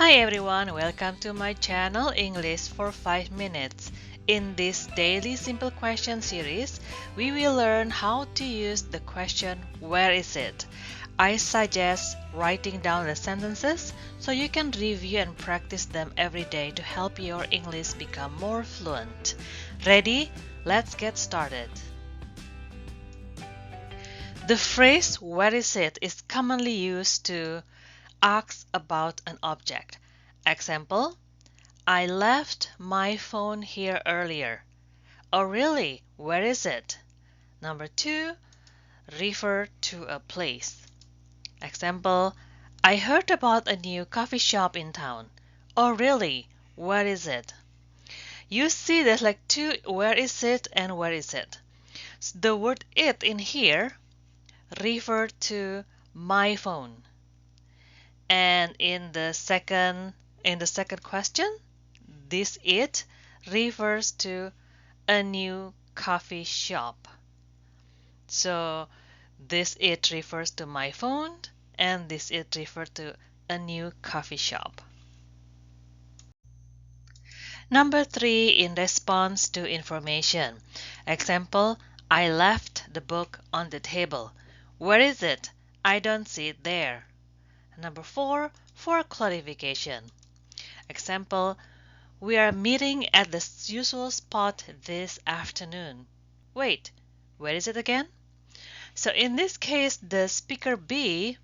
Hi everyone, welcome to my channel English for 5 minutes. In this daily simple question series, we will learn how to use the question where is it? I suggest writing down the sentences so you can review and practice them every day to help your English become more fluent. Ready? Let's get started. The phrase where is it is commonly used to ask about an object. Example, I left my phone here earlier. Oh really? Where is it? Number 2, refer to a place. Example, I heard about a new coffee shop in town. Oh really? Where is it? You see there's like two where is it and where is it. The word it in here refer to my phone. And in the second question, this it refers to a new coffee shop. So this it refers to my phone and this it refers to a new coffee shop. Number 3, in response to information. Example, I left the book on the table. Where is it? I don't see it there. Number 4, for clarification. Example, we are meeting at the usual spot this afternoon. Wait, where is it again? So in this case, the speaker B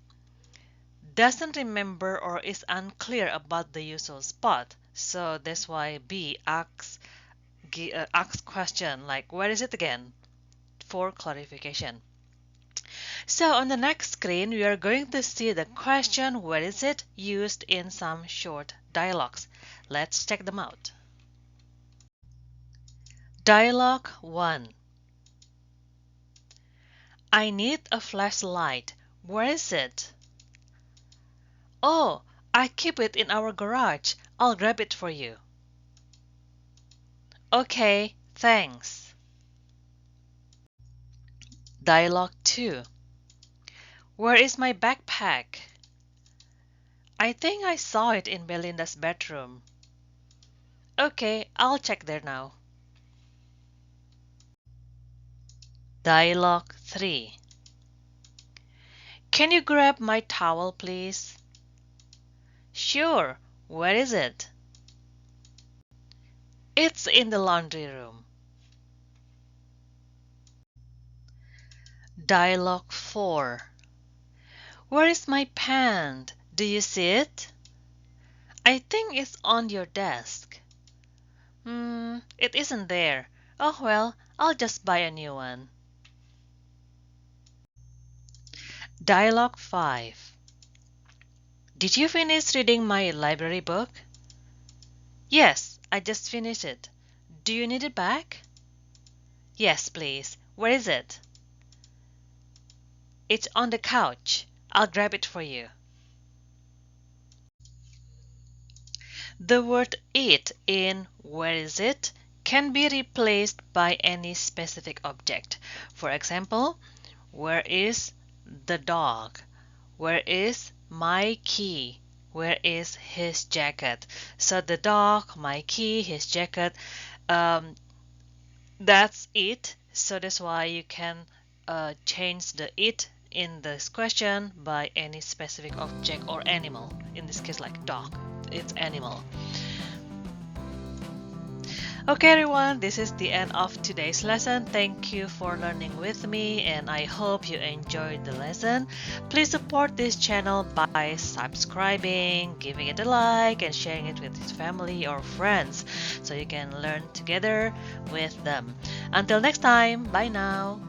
doesn't remember or is unclear about the usual spot. So that's why B asks question like, where is it again? For clarification. So on the next screen, we are going to see the question where is it used in some short dialogues. Let's check them out. Dialogue 1. I need a flashlight. Where is it? Oh, I keep it in our garage. I'll grab it for you. Okay, thanks. Dialogue 2. Where is my backpack? I think I saw it in Belinda's bedroom. Okay, I'll check there now. Dialogue 3. Can you grab my towel, please? Sure. Where is it? It's in the laundry room. Dialogue 4. Where is my pen? Do you see it? I think it's on your desk. It isn't there. Oh well, I'll just buy a new one. Dialogue 5. Did you finish reading my library book? Yes, I just finished it. Do you need it back? Yes, please. Where is it? It's on the couch. I'll grab it for you. The word it in where is it can be replaced by any specific object. For example, where is the dog? Where is my key? Where is his jacket? So the dog, my key, his jacket, that's it. So that's why you can change the it in this question by any specific object or animal. In this case, like dog, it's animal. Okay everyone, this is the end of today's lesson. Thank you for learning with me and I hope you enjoyed the lesson. Please support this channel by subscribing, giving it a like and sharing it with your family or friends so you can learn together with them. Until next time, bye now.